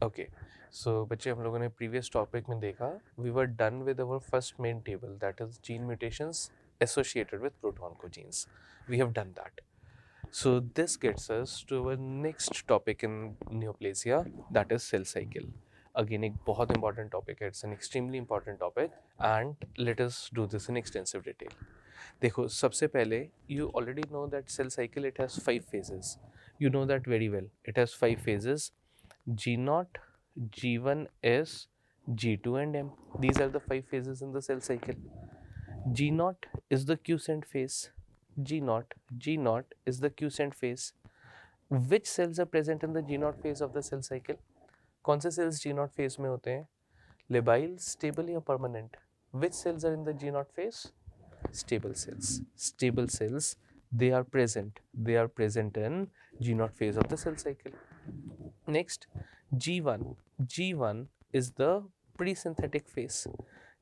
Okay so बच्चे हम लोगों ने प्रीवियस टॉपिक में देखा we were done with our first main table that is gene mutations associated with protooncogenes we have done that so this gets us to our next topic in neoplasia that is cell cycle again एक बहुत important topic है it's an extremely important topic and let us do this in extensive detail देखो सबसे पहले you already know that cell cycle it has 5 phases you know that very well it has 5 phases G0, G1S, G2 and M. These are the 5 phases in the cell cycle. G0 is the quiescent phase. G0 is the quiescent phase. Which cells are present in the G0 phase of the cell cycle? कौन से cells G0 phase में होते हैं? Labile, stable या permanent? Which cells are in the G0 phase? Stable cells. Stable cells, they are present. They are present in G0 phase of the cell cycle. Next, G1. G1 is the pre-synthetic phase.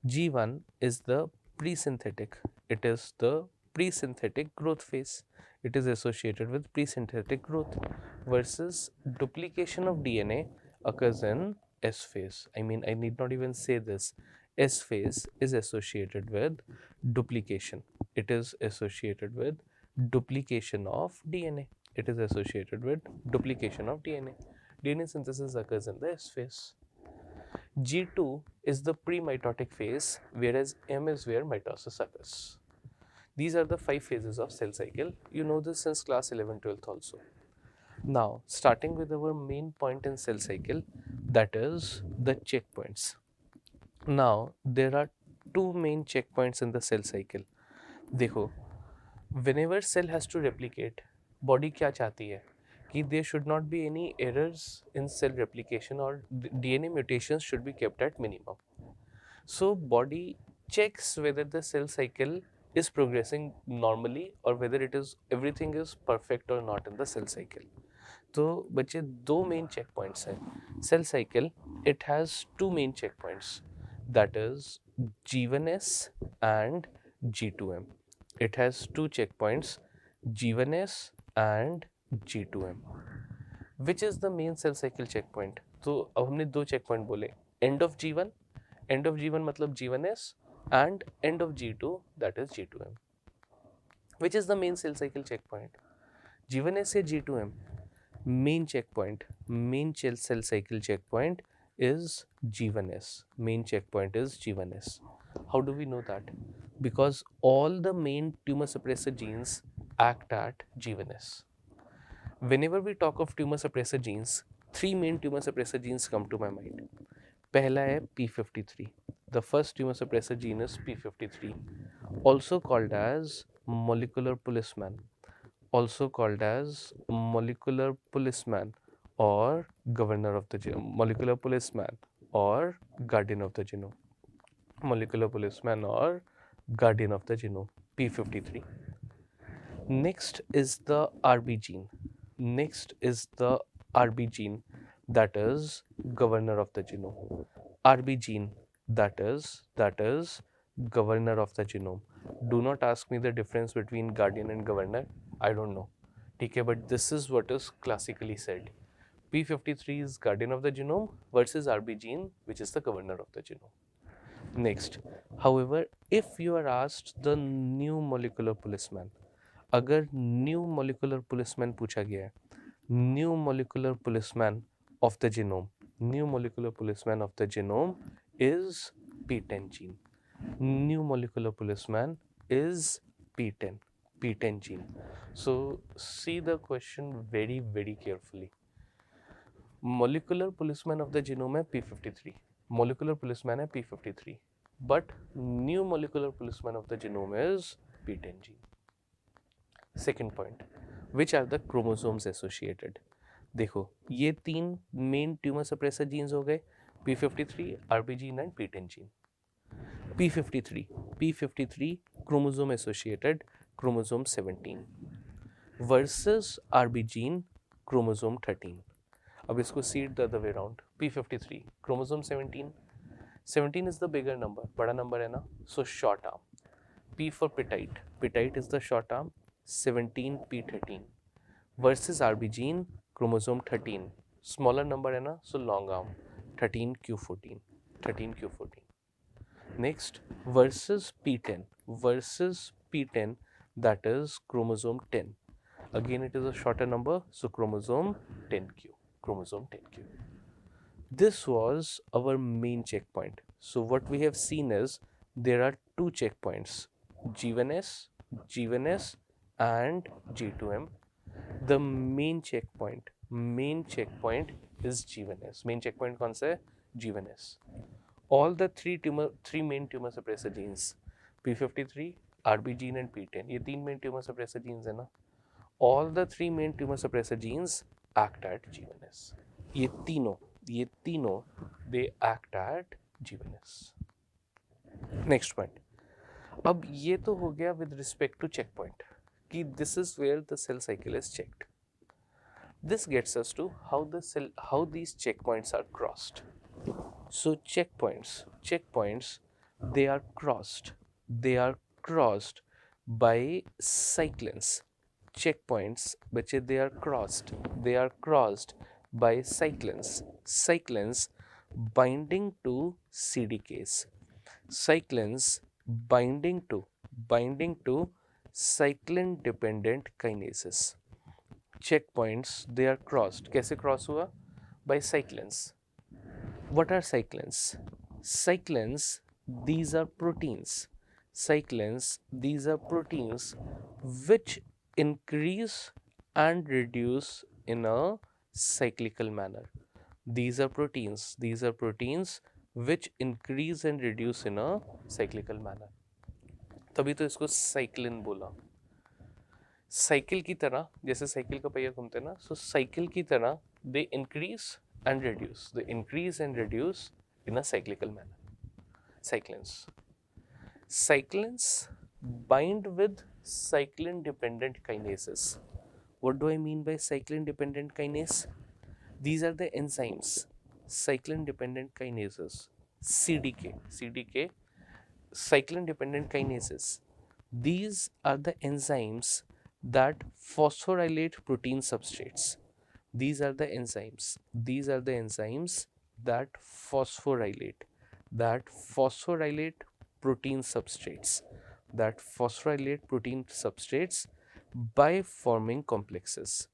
G1 is the pre-synthetic. It is the pre-synthetic growth phase. It is associated with pre-synthetic growth versus duplication of DNA occurs in S phase. I mean, I need not even say this. S phase is associated with duplication. It is associated with duplication of DNA. It is associated with duplication of DNA. DNA synthesis occurs in the S phase. G2 is the pre-mitotic phase, whereas M is where mitosis occurs. These are the 5 phases of cell cycle. You know this since class 11, 12th also. Now, starting with our main point in cell cycle, that is the checkpoints. Now, there are two main checkpoints in the cell cycle. देखो, whenever cell has to replicate, body क्या चाहती है? कि there should not be any errors in cell replication or DNA mutations should be kept at minimum. So body checks whether the cell cycle is progressing normally or whether it is everything is perfect or not in the cell cycle. तो बच्चे दो main check points हैं cell cycle it has two main check points that is G1S and G2M. It has two checkpoints G1S and G2M. Which is the main cell cycle checkpoint? तो अब हमने दो check point बोले end of G1 मतलब G1S and end of G2 that is G2M. Which is the main cell cycle checkpoint? G1S या G2M? Main checkpoint, main cell cycle checkpoint is G1S. Main checkpoint is G1S. How do we know that? Because all the main tumor suppressor genes act at G1S. Whenever we talk of tumor suppressor genes, three main tumor suppressor genes come to my mind. पहला है P53. The first tumor suppressor gene is P53, also called as molecular policeman. Also called as molecular policeman or governor of the genome, molecular policeman or guardian of the genome, molecular policeman or guardian of the genome, P53. Next is the RB gene. Next is the RB gene that is governor of the genome. RB gene that is governor of the genome. Do not ask me the difference between guardian and governor. I don't know. Okay, but this is what is classically said. P53 is guardian of the genome versus RB gene, which is the governor of the genome. Next, however, if you are asked the new molecular policeman, अगर new molecular policeman पूछा गया है, new molecular policeman of the genome, new molecular policeman of the genome is P10 gene. New molecular policeman is P10 gene. So see the question very very carefully. Molecular policeman of the genome है P53. Molecular policeman है P53. But new molecular policeman of the genome is P10 gene. Second point, which are the chromosomes associated? देखो ये तीन main tumour suppressor jeans हो गए P53, RB gene and P10 gene. P53 chromosome associated chromosome 17 versus RB gene chromosome 13. अब इसको seed the other way round P53 chromosome 17 is the bigger number, बड़ा number है ना, so short arm. P for petite is the short arm, 17 P13 versus RB gene chromosome 13, smaller number है ना, so long arm 13q14, 13q14. Next, versus P10, versus P10, that is chromosome 10. Again, it is a shorter number, so chromosome 10q, chromosome 10q. This was our main checkpoint. So what we have seen is there are two checkpoints, G1S, G1S and G2M. The main checkpoint is G1S. Main checkpoint कौन सा है? G1S. All the three main tumor suppressor genes, P53, RB gene and P10, ये तीन main tumor suppressor genes है ना. All the three main tumor suppressor genes act at G1S. ये तीनों they act at G1S. Next point. अब ये तो हो गया with respect to checkpoint कि this is where the cell cycle is checked. This gets us to how these checkpoints are crossed. So checkpoints, they are crossed by cyclins. Checkpoints, बच्चे, they are crossed by cyclins binding to CDKs, cyclins binding to cyclin dependent kinases. Checkpoints, they are crossed. कैसे cross हुआ? By cyclins. What are cyclins? Cyclins, these are proteins. Cyclins, these are proteins which increase and reduce in a cyclical manner. These are proteins which increase and reduce in a cyclical manner. तभी तो इसको cyclin बोला. Cycle की तरह, जैसे cycle का पहिया घूमते हैं ना, सो साइकिल की तरह they increase and reduce in a cyclical manner. Cyclins bind with cyclin dependent kinases. What do I mean by cyclin dependent kinase? These are the enzymes, cyclin dependent kinases, CDK, cyclin dependent kinases. These are the enzymes that phosphorylate protein substrates. These are the enzymes that phosphorylate protein substrates, by forming complexes,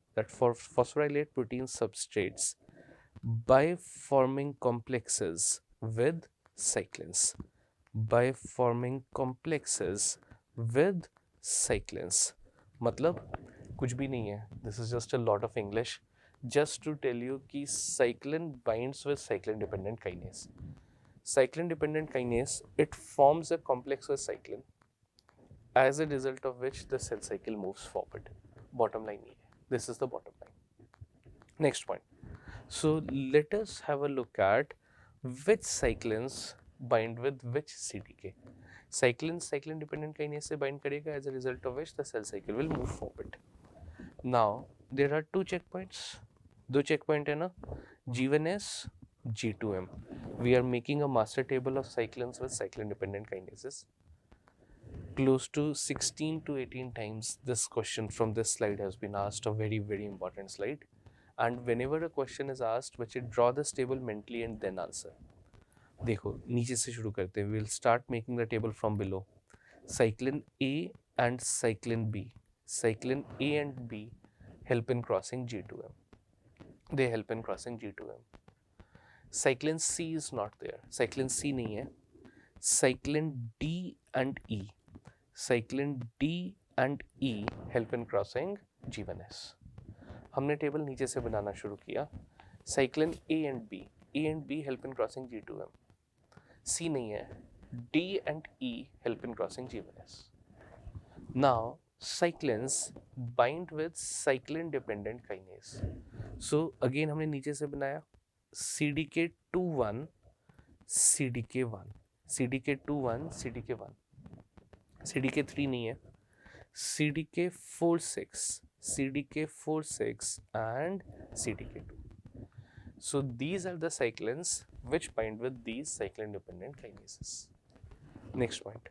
with cyclins, मतलब कुछ भी नहीं है. This is just a lot of English just to tell you कि cyclin binds with cyclin dependent kinase. Cyclin dependent kinase, it forms a complex with cyclin, as a result of which the cell cycle moves forward. Bottom line ये है. This is the bottom line. Next point. So let us have a look at which cyclins bind with which CDK. Cyclin dependent kinase से bind करेगा, as a result of which the cell cycle will move forward. Now there are two checkpoints. दो checkpoint है ना, G1S, G2M. We are making a master table of cyclins with cyclin dependent kinases. Close to 16 to 18 times this question from this slide has been asked, a very, very important slide. And whenever a question is asked, which it draw this table mentally and then answer. देखो नीचे से शुरू करते हैं. We'll start making the table from below. Cyclin A and cyclin B. Cyclin A and B help in crossing G2M. They help in crossing G2M. Cyclin C is not there. Cyclin C नहीं है. Cyclin D and E. Cyclin D and E help in crossing G1S. हमने table नीचे से बनाना शुरू किया. Cyclin A and B help in crossing G2M. C नहीं है. D and E help in crossing G1S. Now cyclins bind with cyclin dependent kinase. So again हमने नीचे से बनाया CDK21, CDK1, CDK21, CDK1. CDK3 नहीं है. CDK46, CDK46 and CDK2. So these are the cyclins which bind with these cyclin dependent kinases. Next point.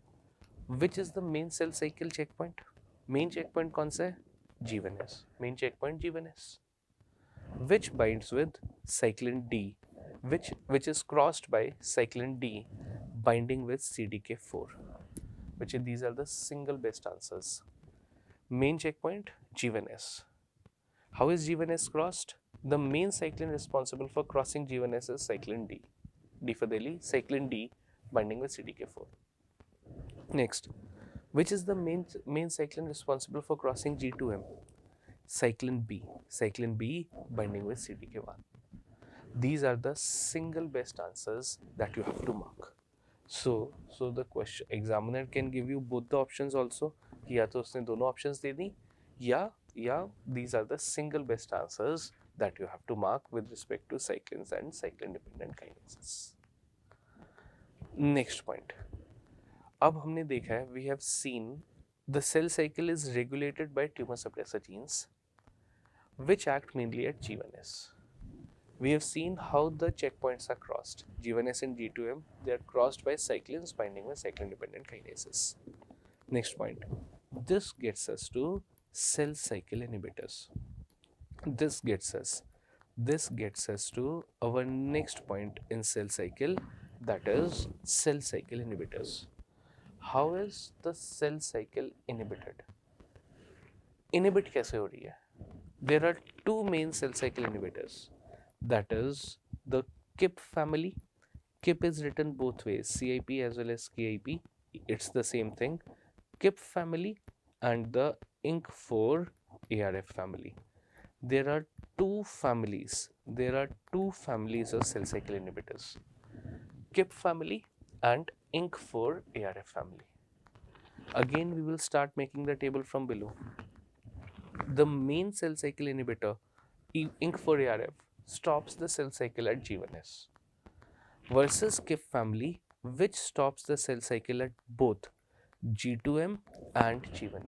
Which is the main cell cycle checkpoint? Main checkpoint कौन सा है? G1S. Main checkpoint G1S. which binds with cyclin D, which is crossed by cyclin D binding with CDK4, these are the single best answers. Main checkpoint G1S. How is G1S crossed? The main cyclin responsible for crossing G1S is cyclin D. D for Delhi, cyclin D binding with CDK4. Next, which is the main cyclin responsible for crossing G2M? Cyclin B binding with CDK1. These are the single best answers that you have to mark. So the question examiner can give you both the options also, कि या तो उसने दोनों options दे दी या these are the single best answers that you have to mark with respect to cyclins and cyclin dependent kinases. Next point. अब हमने देखा है, we have seen the cell cycle is regulated by tumor suppressor genes which act mainly at G1S. We have seen how the checkpoints are crossed. G1S and G2M, they are crossed by cyclins binding with cyclin-dependent kinases. Next point. This gets us to cell cycle inhibitors. This gets us to our next point in cell cycle, that is cell cycle inhibitors. How is the cell cycle inhibited? Inhibit कैसे हो रही है? There are two main cell cycle inhibitors. That is the KIP family. KIP is written both ways, CIP as well as KIP. It's the same thing. KIP family and the INK4 ARF family. There are two families. Of cell cycle inhibitors. KIP family and INK4 ARF family. Again, we will start making the table from below. The main cell cycle inhibitor, INK4 ARF, stops the cell cycle at G1S versus KIP family, which stops the cell cycle at both G2M and G1